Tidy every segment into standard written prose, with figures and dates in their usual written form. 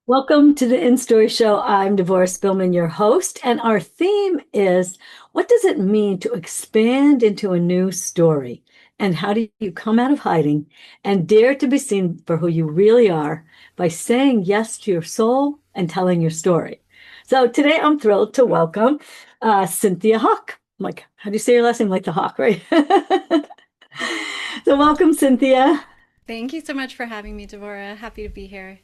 Welcome to the InStory show. I'm Devorah Spilman, your host, and our theme is what does it mean to expand into a new story? And how do you come out of hiding and dare to be seen for who you really are by saying yes to your soul and telling your story? So today I'm thrilled to welcome Cynthia Hauk. Like, how do you say your last name? Like the hawk, right? So welcome, Cynthia. Thank you so much for having me, Devorah. Happy to be here.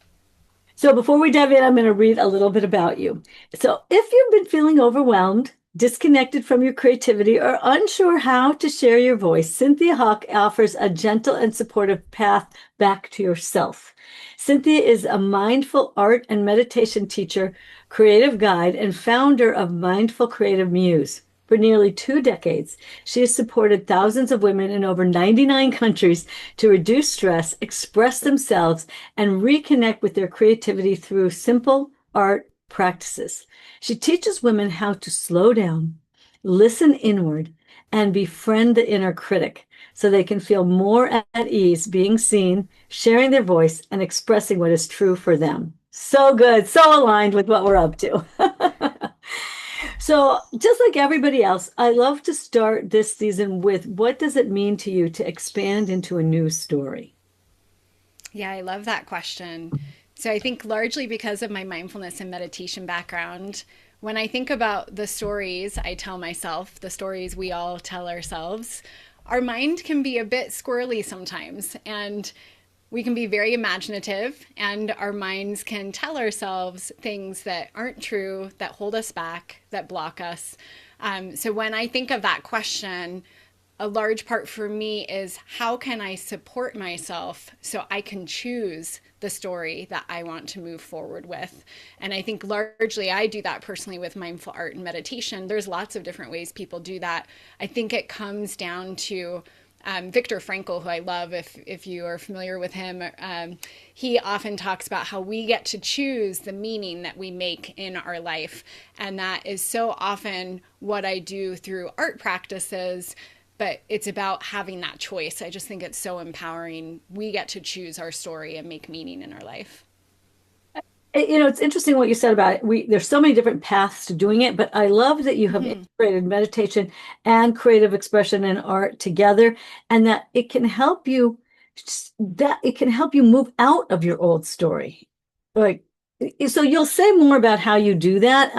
So before we dive in, I'm going to read a little bit about you. So if you've been feeling overwhelmed, disconnected from your creativity, or unsure how to share your voice, Cynthia Hauk offers a gentle and supportive path back to yourself. Cynthia is a mindful art and meditation teacher, creative guide, and founder of Mindful Creative Muse. For nearly 2 decades, she has supported thousands of women in over 99 countries to reduce stress, express themselves, and reconnect with their creativity through simple art practices. She teaches women how to slow down, listen inward, and befriend the inner critic so they can feel more at ease being seen, sharing their voice, and expressing what is true for them. So good, so aligned with what we're up to. So, just like everybody else, I love to start this season with what does it mean to you to expand into a new story? Yeah, I love that question. So I think largely because of my mindfulness and meditation background, when I think about the stories I tell myself, the stories we all tell ourselves, our mind can be a bit squirrely sometimes. And we can be very imaginative, and our minds can tell ourselves things that aren't true, that hold us back, that block us. So when I think of that question, a large part for me is how can I support myself so I can choose the story that I want to move forward with. And I think largely I do that personally with mindful art and meditation. There's lots of different ways people do that. I think it comes down to Viktor Frankl, who I love, if you are familiar with him, he often talks about how we get to choose the meaning that we make in our life. And that is so often what I do through art practices, but it's about having that choice. I just think it's so empowering. We get to choose our story and make meaning in our life. It's interesting what you said about it. There's so many different paths to doing it, but I love that you have Mm-hmm. integrated meditation and creative expression and art together, and that it can help you move out of your old story. Like, so you'll say more about how you do that,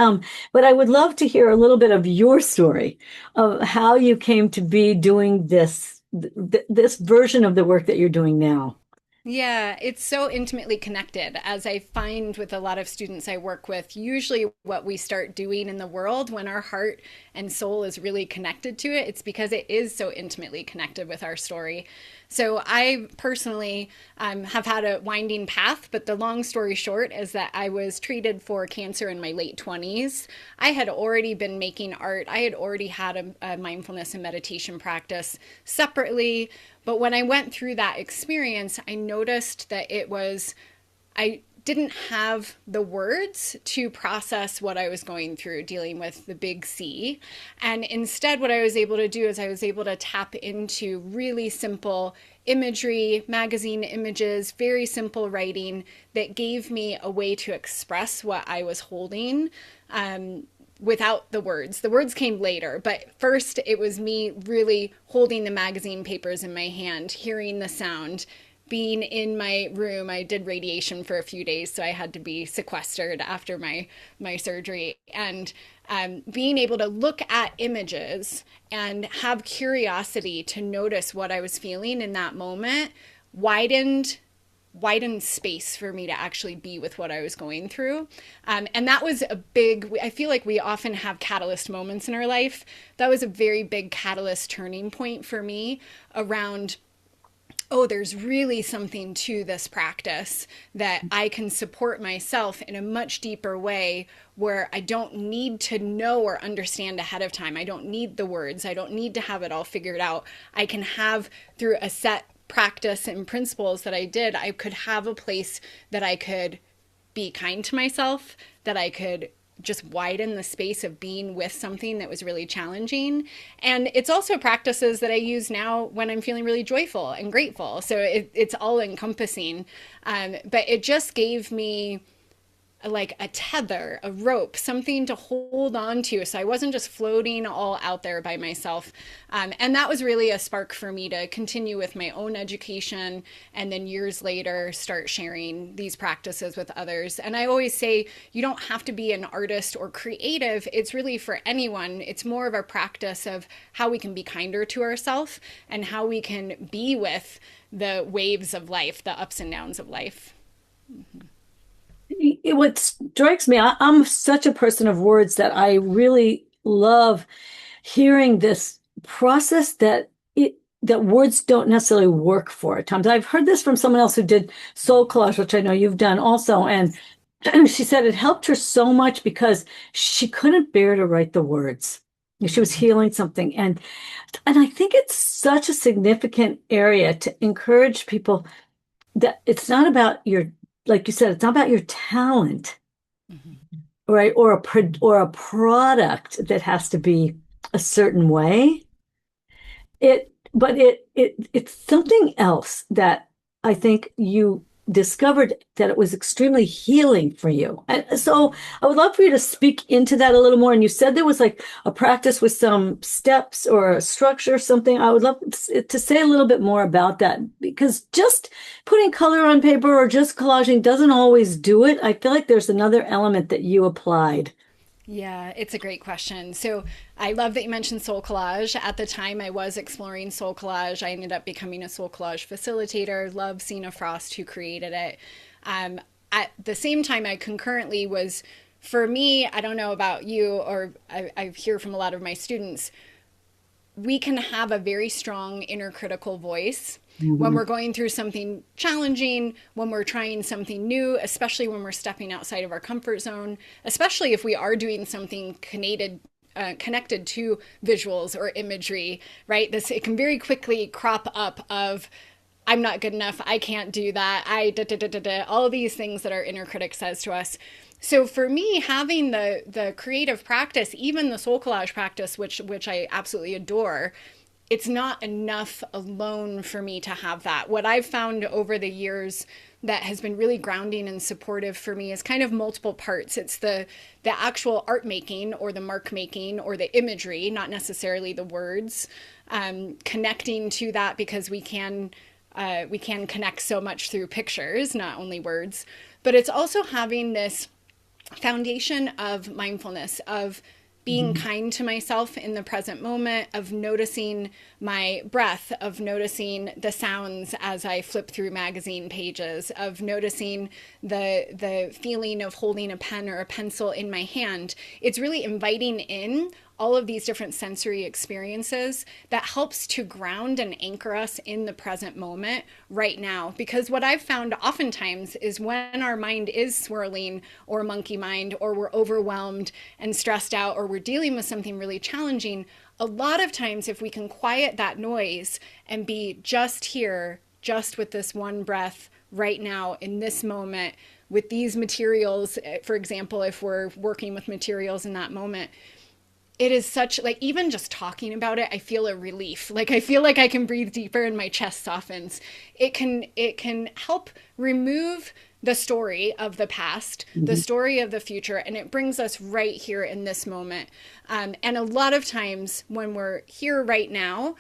but I would love to hear a little bit of your story of how you came to be doing this version of the work that you're doing now. Yeah, it's so intimately connected. As I find with a lot of students I work with, usually what we start doing in the world when our heart and soul is really connected to it, it's because it is so intimately connected with our story. So I personally have had a winding path, but the long story short is that I was treated for cancer in my late 20s. I had already been making art. I had already had a mindfulness and meditation practice separately. But when I went through that experience, I noticed that I didn't have the words to process what I was going through dealing with the big C. And instead, what I was able to do is I was able to tap into really simple imagery, magazine images, very simple writing that gave me a way to express what I was holding. Without the words. The words came later, but first it was me really holding the magazine papers in my hand, hearing the sound, being in my room. I did radiation for a few days, so I had to be sequestered after my surgery. And being able to look at images and have curiosity to notice what I was feeling in that moment widened space for me to actually be with what I was going through. And that was a big, I feel like we often have catalyst moments in our life. That was a very big catalyst turning point for me around, oh, there's really something to this practice that I can support myself in a much deeper way where I don't need to know or understand ahead of time. I don't need the words. I don't need to have it all figured out. I can have through a set practice and principles that I did, I could have a place that I could be kind to myself, that I could just widen the space of being with something that was really challenging. And it's also practices that I use now when I'm feeling really joyful and grateful. So it's all encompassing. But it just gave me like a tether, a rope, something to hold on to. So I wasn't just floating all out there by myself. And that was really a spark for me to continue with my own education and then years later start sharing these practices with others. And I always say you don't have to be an artist or creative. It's really for anyone. It's more of a practice of how we can be kinder to ourselves and how we can be with the waves of life, the ups and downs of life. What strikes me, I'm such a person of words that I really love hearing this process that words don't necessarily work for at times. I've heard this from someone else who did soul collage, which I know you've done also, and she said it helped her so much because she couldn't bear to write the words. She was healing something, and I think it's such a significant area to encourage people that it's not about your, like you said, it's not about your talent, Mm-hmm. right? Or a product that has to be a certain way. It's something else that I think you discovered that it was extremely healing for you. And so I would love for you to speak into that a little more. And you said there was like a practice with some steps or a structure or something. I would love to say a little bit more about that because just putting color on paper or just collaging doesn't always do it. I feel like there's another element that you applied. Yeah, it's a great question. So I love that you mentioned soul collage. At the time, I was exploring soul collage. I ended up becoming a soul collage facilitator. Love Sina Frost, who created it. At the same time, I concurrently was, for me, I don't know about you, or I hear from a lot of my students, we can have a very strong inner critical voice when Mhm. we're going through something challenging, when we're trying something new, especially when we're stepping outside of our comfort zone, especially if we are doing something connected to visuals or imagery, right? This it can very quickly crop up of I'm not good enough. I can't do that. All of these things that our inner critic says to us. So for me, having the creative practice, even the soul collage practice, which I absolutely adore, it's not enough alone for me to have that. What I've found over the years that has been really grounding and supportive for me is kind of multiple parts. It's the actual art making or the mark making or the imagery, not necessarily the words. Connecting to that because we can connect so much through pictures, not only words. But it's also having this foundation of mindfulness, of being Mhm. kind to myself in the present moment, of noticing my breath, of noticing the sounds as I flip through magazine pages, of noticing the feeling of holding a pen or a pencil in my hand. It's really inviting in all of these different sensory experiences that helps to ground and anchor us in the present moment right now. Because what I've found oftentimes is when our mind is swirling or monkey mind, or we're overwhelmed and stressed out, or we're dealing with something really challenging, a lot of times if we can quiet that noise and be just here, just with this one breath right now in this moment with these materials, for example, if we're working with materials in that moment, it is such like even just talking about it, I feel a relief. Like I feel like I can breathe deeper and my chest softens. It can help remove the story of the past, the Mhm. story of the future, and it brings us right here in this moment. And a lot of times when we're here right now,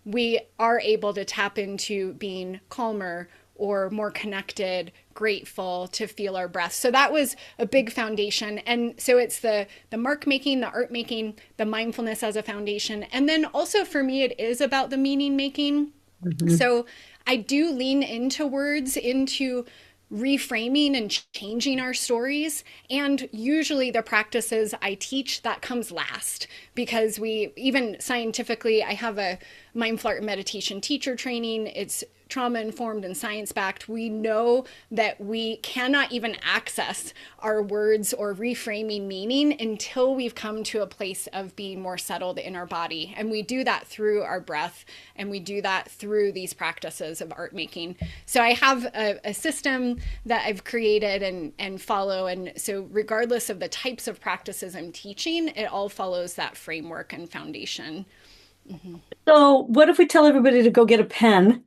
we are able to tap into being calmer or more connected, grateful, to feel our breath. So that was a big foundation. And so it's the mark making, the art making, the mindfulness as a foundation. And then also for me it is about the meaning making. Mhm. So I do lean into words, into reframing and changing our stories. And usually the practices I teach, that comes last because we, even scientifically, I have a mindful art meditation teacher training. It's trauma informed and science backed. We know that we cannot even access our words or reframing meaning until we've come to a place of being more settled in our body. And we do that through our breath, and we do that through these practices of art making. So I have a system that I've created and follow. And so, regardless of the types of practices I'm teaching, it all follows that framework and foundation. Mm-hmm. So, what if we tell everybody to go get a pen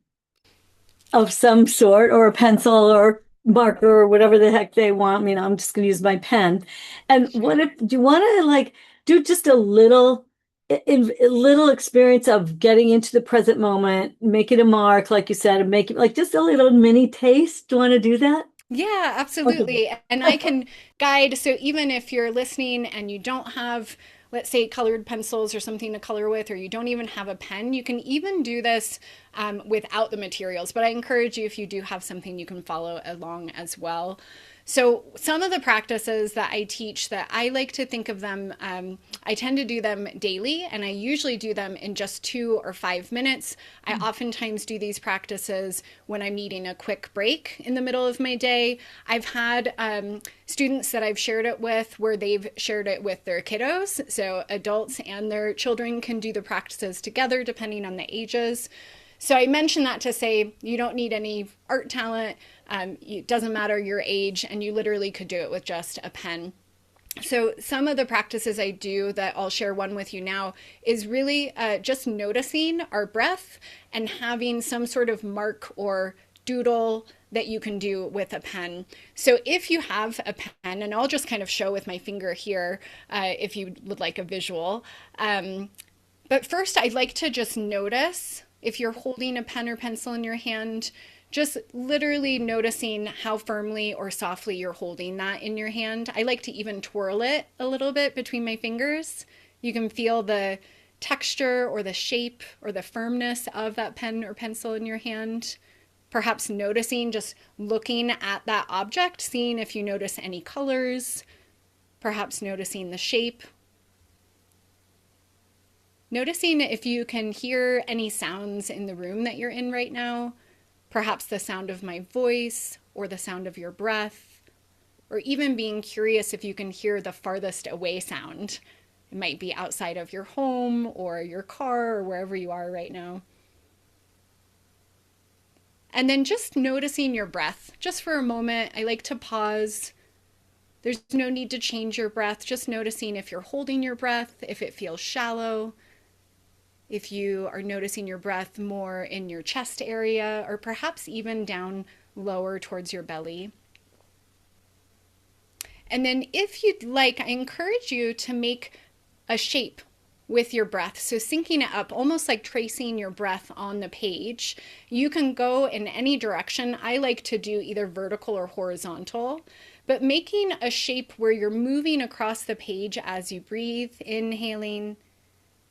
of some sort or a pencil or marker or whatever the heck they want. I mean, I'm just going to use my pen. And what if do you want to like do just a little a little experience of getting into the present moment, make it a mark, like you said, and make it like just a little mini taste. Do you want to do that? Yeah, Okay. absolutely. And I can guide. So even if you're listening and you don't have, let's say, colored pencils or something to color with, or you don't even have a pen, you can even do this without the materials. But I encourage you, if you do have something, you can follow along as well. So some of the practices that I teach that I like to think of them, I tend to do them daily, and I usually do them in just 2 or 5 minutes. I oftentimes do these practices when I'm needing a quick break in the middle of my day. I've had students that I've shared it with where they've shared it with their kiddos, so adults and their children can do the practices together depending on the ages. So I mention that to say you don't need any art talent. It doesn't matter your age, and you literally could do it with just a pen. So some of the practices I do that I'll share one with you now is really just noticing our breath and having some sort of mark or doodle that you can do with a pen. So if you have a pen, and I'll just kind of show with my finger here if you would like a visual. But first, I'd like to just notice if you're holding a pen or pencil in your hand, just literally noticing how firmly or softly you're holding that in your hand. I like to even twirl it a little bit between my fingers. You can feel the texture or the shape or the firmness of that pen or pencil in your hand. Perhaps noticing, just looking at that object, seeing if you notice any colors, perhaps noticing the shape. Noticing if you can hear any sounds in the room that you're in right now, perhaps the sound of my voice or the sound of your breath, or even being curious if you can hear the farthest away sound. It might be outside of your home or your car or wherever you are right now. And then just noticing your breath, just for a moment. I like to pause. There's no need to change your breath, just noticing if you're holding your breath, if it feels shallow, if you are noticing your breath more in your chest area, or perhaps even down lower towards your belly. And then, if you'd like, I encourage you to make a shape with your breath. So, syncing it up, almost like tracing your breath on the page. You can go in any direction. I like to do either vertical or horizontal, but making a shape where you're moving across the page as you breathe, inhaling.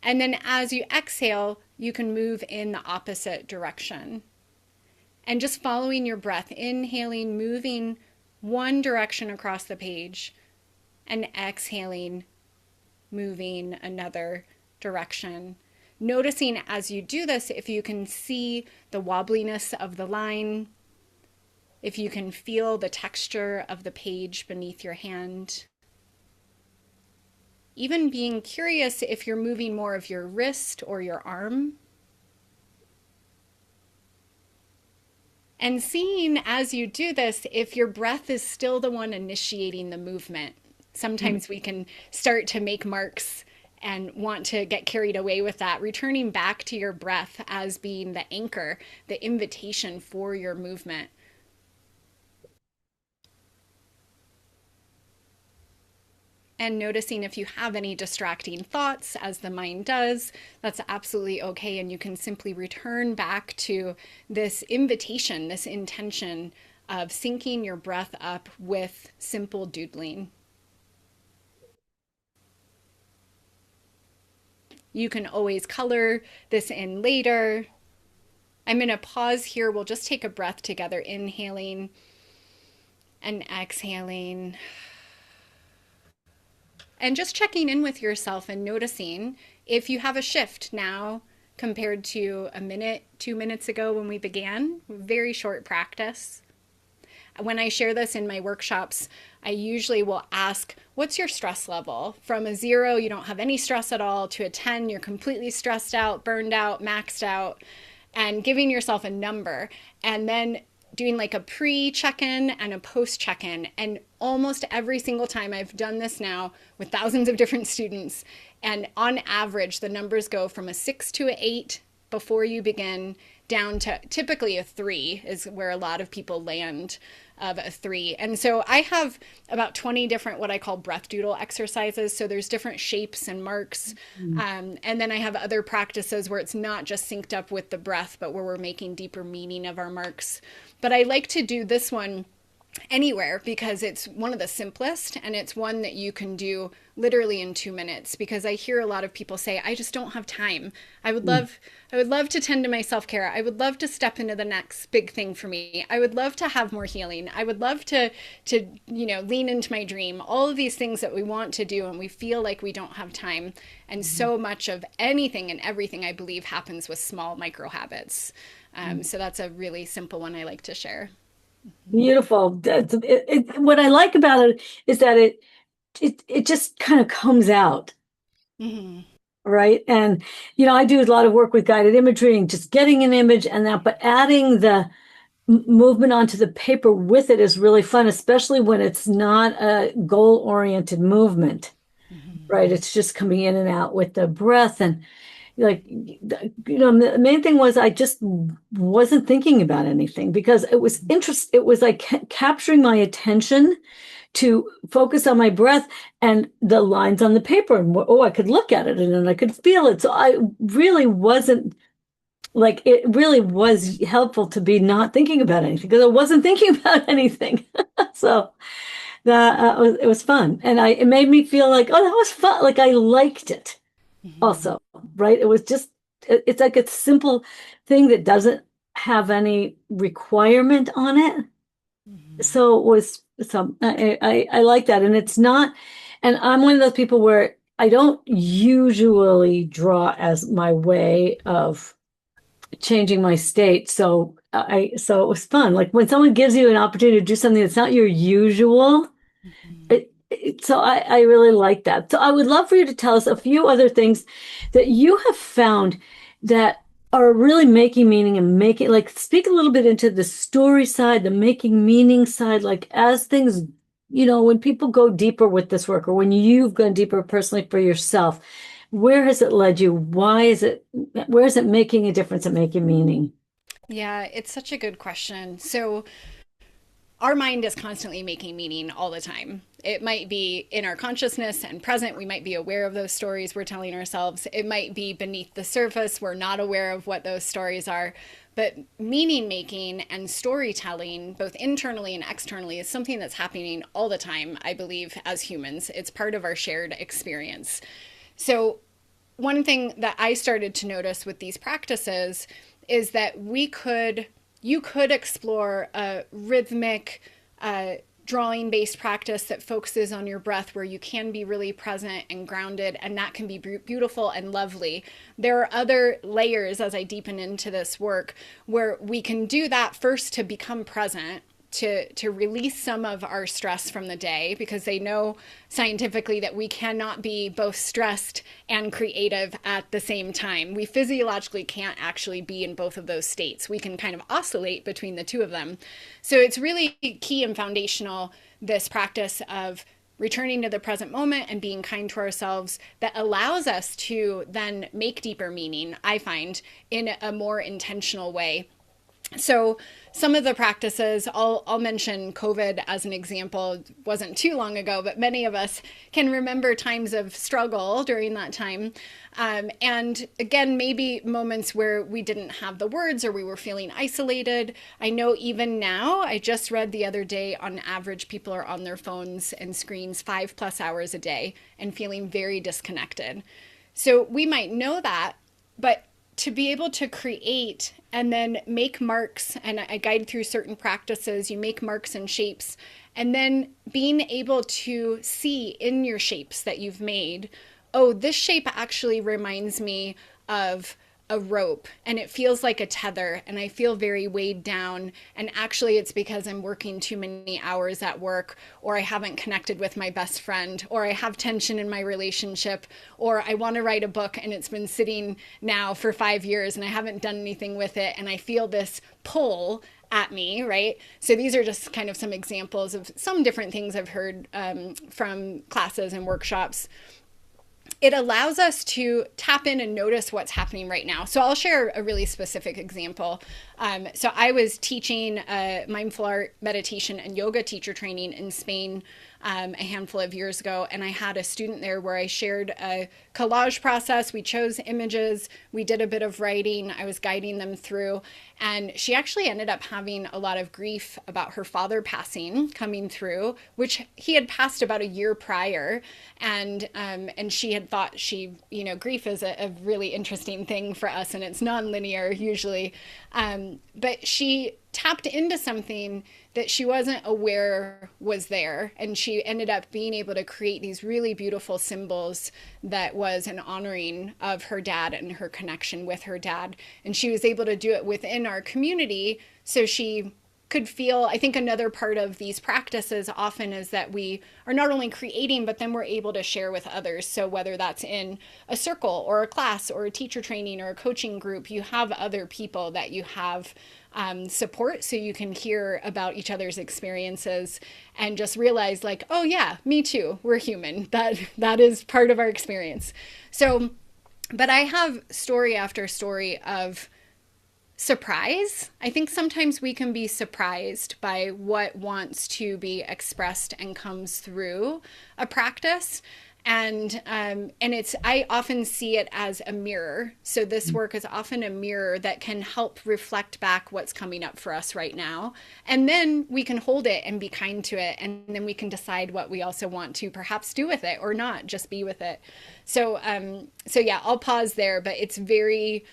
And then as you exhale, you can move in the opposite direction. And just following your breath, inhaling, moving one direction across the page, and exhaling, moving another direction. Noticing as you do this, if you can see the wobbliness of the line, if you can feel the texture of the page beneath your hand. Even being curious if you're moving more of your wrist or your arm. And seeing as you do this, if your breath is still the one initiating the movement. Sometimes we can start to make marks and want to get carried away with that. Returning back to your breath as being the anchor, the invitation for your movement. And noticing if you have any distracting thoughts, as the mind does, that's absolutely okay. And you can simply return back to this invitation, this intention of syncing your breath up with simple doodling. You can always color this in later. I'm going to pause here. We'll just take a breath together, inhaling and exhaling. And just checking in with yourself and noticing if you have a shift now compared to a minute, 2 minutes ago when we began. Very short practice. When I share this in my workshops, I usually will ask, what's your stress level? From a 0, you don't have any stress at all, to a 10, you're completely stressed out, burned out, maxed out, and giving yourself a number. And then doing like a pre-check-in and a post-check-in. And almost every single time I've done this now with thousands of different students, and on average, the numbers go from a 6 to an 8 before you begin, down to typically a 3 is where a lot of people land of a 3. And so I have about 20 different what I call breath doodle exercises. So there's different shapes and marks. And then I have other practices where it's not just synced up with the breath, but where we're making deeper meaning of our marks. But I like to do this one anywhere because it's one of the simplest, and it's one that you can do literally in 2 minutes, because I hear a lot of people say, I just don't have time. I would love to tend to my self-care. I would love to step into the next big thing for me. I would love to have more healing. I would love to lean into my dream. All of these things that we want to do and we feel like we don't have time. And so much of anything and everything, I believe, happens with small micro habits. So that's a really simple one I like to share. Beautiful. What I like about it is that it just kind of comes out, Mm-hmm. right? And I do a lot of work with guided imagery and just getting an image and that, but adding the movement onto the paper with it is really fun, especially when it's not a goal-oriented movement, right? It's just coming in and out with the breath. And the main thing was I just wasn't thinking about anything because it was it was like capturing my attention to focus on my breath and the lines on the paper. And I could look at it and then I could feel it. So I really wasn't like, it really was helpful to be not thinking about anything because I wasn't thinking about anything. So it was fun. And it made me feel like, oh, that was fun. Like I liked it Mm-hmm. also, right? It was just, it's like a simple thing that doesn't have any requirement on it. Mm-hmm. So it was some, I like that. And it's not, and I'm one of those people where I don't usually draw as my way of changing my state. So it was fun. Like when someone gives you an opportunity to do something that's not your usual, Mm-hmm. so I really like that. So I would love for you to tell us a few other things that you have found that are really making meaning and making, like, speak a little bit into the story side, the making meaning side, like as things, when people go deeper with this work or when you've gone deeper personally for yourself, where has it led you? Where is it making a difference and making meaning? Yeah, it's such a good question. So our mind is constantly making meaning all the time. It might be in our consciousness and present. We might be aware of those stories we're telling ourselves. It might be beneath the surface. We're not aware of what those stories are. But meaning making and storytelling, both internally and externally, is something that's happening all the time, I believe, as humans. It's part of our shared experience. So, one thing that I started to notice with these practices is that you could explore a rhythmic, drawing based practice that focuses on your breath where you can be really present and grounded, and that can be beautiful and lovely. There are other layers as I deepen into this work where we can do that first to become present, to release some of our stress from the day, because they know scientifically that we cannot be both stressed and creative at the same time. We physiologically can't actually be in both of those states. We can kind of oscillate between the two of them. So it's really key and foundational, this practice of returning to the present moment and being kind to ourselves, that allows us to then make deeper meaning, I find, in a more intentional way. So some of the practices, I'll mention COVID as an example. It wasn't too long ago, but many of us can remember times of struggle during that time. And again, maybe moments where we didn't have the words or we were feeling isolated. I know even now, I just read the other day, on average, people are on their phones and screens 5+ hours a day and feeling very disconnected. So we might know that, but to be able to create and then make marks, and I guide through certain practices, you make marks and shapes, and then being able to see in your shapes that you've made, oh, this shape actually reminds me of a rope and it feels like a tether and I feel very weighed down, and actually it's because I'm working too many hours at work, or I haven't connected with my best friend, or I have tension in my relationship, or I want to write a book and it's been sitting now for 5 years and I haven't done anything with it, and I feel this pull at me, right? So these are just kind of some examples of some different things I've heard from classes and workshops. it allows us to tap in and notice what's happening right now. So I'll share a really specific example. So I was teaching mindful art, meditation, and yoga teacher training in Spain a handful of years ago. And I had a student there where I shared a collage process. We chose images. We did a bit of writing. I was guiding them through. And she actually ended up having a lot of grief about her father passing coming through, which he had passed about a year prior. And she had thought grief is a really interesting thing for us, and it's nonlinear usually. But she tapped into something that she wasn't aware was there. And she ended up being able to create these really beautiful symbols that was an honoring of her dad and her connection with her dad. And she was able to do it within our community. So she could feel, I think another part of these practices often is that we are not only creating, but then we're able to share with others. So whether that's in a circle or a class or a teacher training or a coaching group, you have other people that you have support, so you can hear about each other's experiences and just realize like, oh yeah, me too, we're human. That is part of our experience. So, but I have story after story of surprise. I think sometimes we can be surprised by what wants to be expressed and comes through a practice. And it's, I often see it as a mirror. So this work is often a mirror that can help reflect back what's coming up for us right now. And then we can hold it and be kind to it. And then we can decide what we also want to perhaps do with it or not, just be with it. So yeah, I'll pause there, but it's very,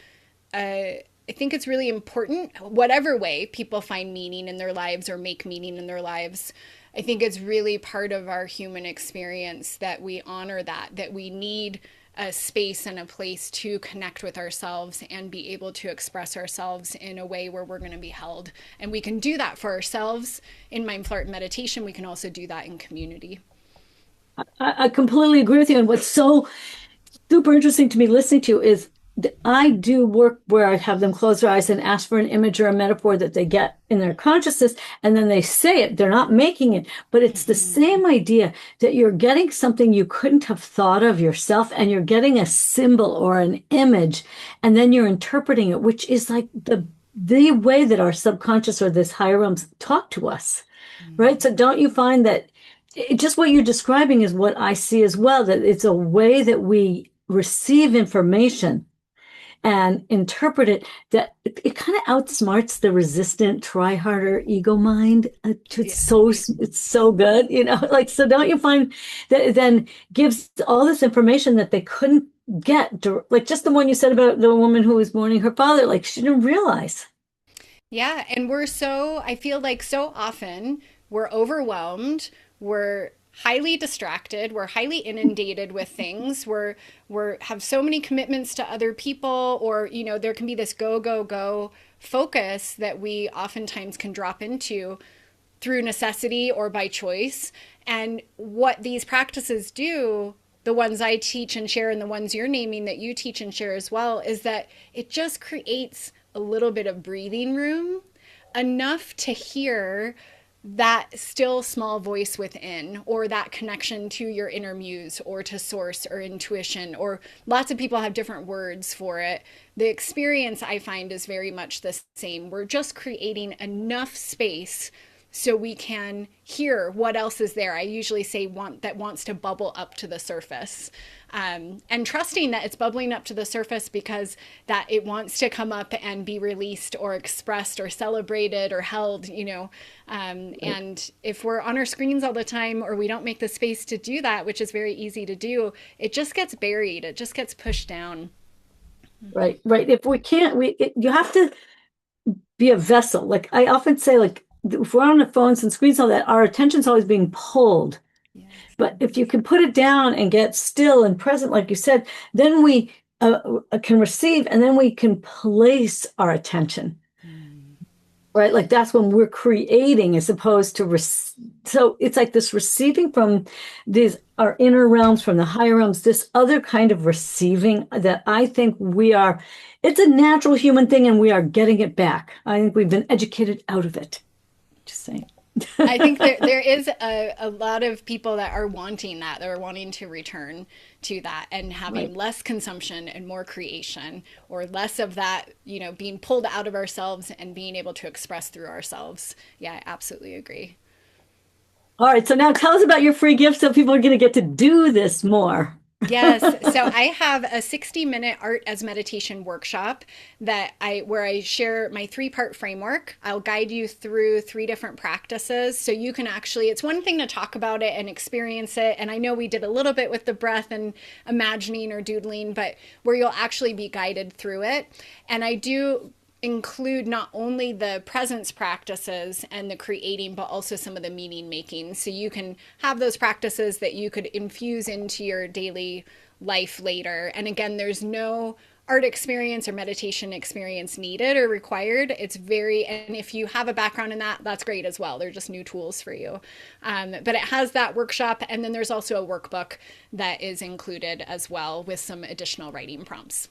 I think it's really important, whatever way people find meaning in their lives or make meaning in their lives. I think it's really part of our human experience that we honor that we need a space and a place to connect with ourselves and be able to express ourselves in a way where we're going to be held. And we can do that for ourselves in mindful art meditation. We can also do that in community. I completely agree with you. And what's so super interesting to me listening to is I do work where I have them close their eyes and ask for an image or a metaphor that they get in their consciousness, and then they say it. They're not making it, but it's the same idea that you're getting something you couldn't have thought of yourself, and you're getting a symbol or an image, and then you're interpreting it, which is like the way that our subconscious or this higher realms talk to us, right? So don't you find that just what you're describing is what I see as well, that it's a way that we receive information and interpret it, that it kind of outsmarts the resistant, try harder ego mind. It's so good, like, so don't you find that it then gives all this information that they couldn't get, like just the one you said about the woman who was mourning her father, like she didn't realize. Yeah, and I feel like so often we're overwhelmed, we're highly distracted, we're highly inundated with things, we're have so many commitments to other people, or there can be this go focus that we oftentimes can drop into through necessity or by choice. And what these practices do, the ones I teach and share and the ones you're naming that you teach and share as well, is that it just creates a little bit of breathing room, enough to hear that still small voice within, or that connection to your inner muse or to source or intuition, or lots of people have different words for it. The experience I find is very much the same. We're just creating enough space so we can hear what else is there. I usually say that wants to bubble up to the surface, and trusting that it's bubbling up to the surface because that it wants to come up and be released or expressed or celebrated or held, and if we're on our screens all the time, or we don't make the space to do that, which is very easy to do, it just gets buried. It just gets pushed down. Right. If we can't, you have to be a vessel. Like I often say, like if we're on the phones and screens, all that, our attention's always being pulled. Yes. But if you can put it down and get still and present, like you said, then we can receive, and then we can place our attention. Right? Like that's when we're creating as opposed to, so it's like this receiving from our inner realms, from the higher realms, this other kind of receiving that I think it's a natural human thing, and we are getting it back. I think we've been educated out of it. Just saying. I think there is a lot of people that are wanting that. They're wanting to return to that and having Right. less consumption and more creation, or less of that, being pulled out of ourselves and being able to express through ourselves. Yeah, I absolutely agree. All right. So now tell us about your free gift so people are going to get to do this more. Yes. So I have a 60-minute art as meditation workshop where I share my three-part framework. I'll guide you through three different practices so you can actually, it's one thing to talk about it and experience it. And I know we did a little bit with the breath and imagining or doodling, but where you'll actually be guided through it. And I do include not only the presence practices and the creating, but also some of the meaning making. So you can have those practices that you could infuse into your daily life later. And again, there's no art experience or meditation experience needed or required. And if you have a background in that, that's great as well. They're just new tools for you. But it has that workshop. And then there's also a workbook that is included as well with some additional writing prompts.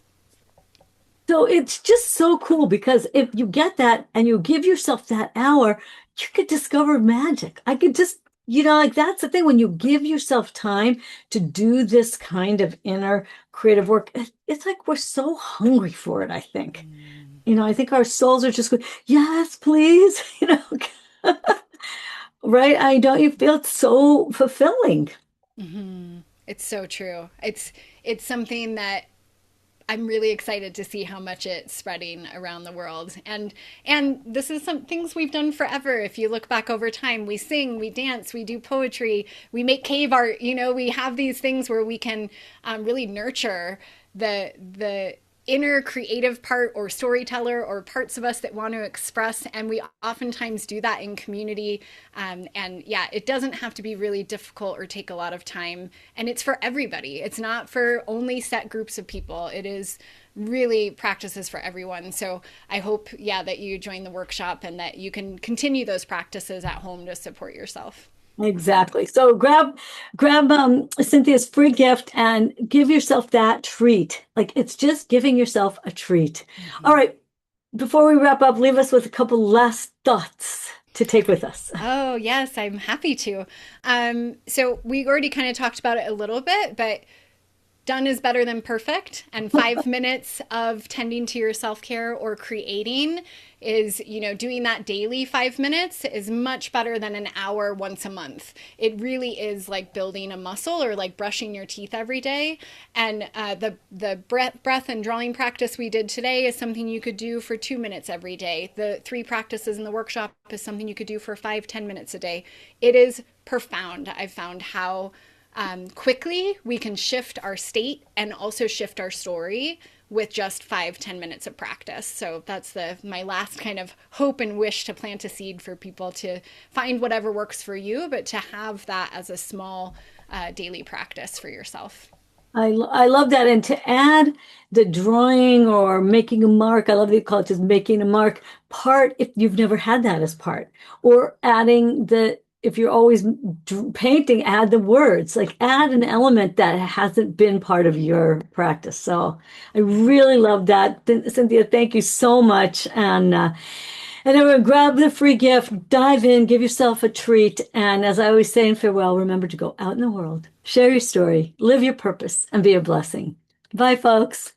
So it's just so cool because if you get that and you give yourself that hour, you could discover magic. I could just, like that's the thing when you give yourself time to do this kind of inner creative work, it's like we're so hungry for it, I think. I think our souls are just going, yes, please, right? I don't you feel it's so fulfilling. Mm-hmm. It's so true. It's something that I'm really excited to see how much it's spreading around the world. And this is some things we've done forever. If you look back over time, we sing, we dance, we do poetry, we make cave art. We have these things where we can really nurture the inner creative part or storyteller or parts of us that want to express. And we oftentimes do that in community. And yeah, it doesn't have to be really difficult or take a lot of time. And it's for everybody. It's not for only set groups of people. It is really practices for everyone. So I hope, yeah, that you join the workshop and that you can continue those practices at home to support yourself. Exactly. So grab Cynthia's free gift and give yourself that treat. Like it's just giving yourself a treat. All Mm-hmm. right. Before we wrap up, leave us with a couple last thoughts to take with us. Oh, yes, I'm happy to. So we already kind of talked about it a little bit, but done is better than perfect. And 5 minutes of tending to your self care or creating is, doing that daily 5 minutes is much better than an hour once a month. It really is like building a muscle or like brushing your teeth every day. And the breath and drawing practice we did today is something you could do for 2 minutes every day. The three practices in the workshop is something you could do for 5-10 minutes a day. It is profound. I've found how quickly we can shift our state and also shift our story with just 5-10 minutes of practice. So that's my last kind of hope and wish, to plant a seed for people to find whatever works for you, but to have that as a small daily practice for yourself. I love that. And to add the drawing or making a mark, I love that you call it just making a mark part if you've never had that as part, or adding if you're always painting, add the words, like add an element that hasn't been part of your practice. So I really love that. Cynthia, thank you so much. And everyone, grab the free gift, dive in, give yourself a treat. And as I always say in farewell, remember to go out in the world, share your story, live your purpose, and be a blessing. Bye, folks.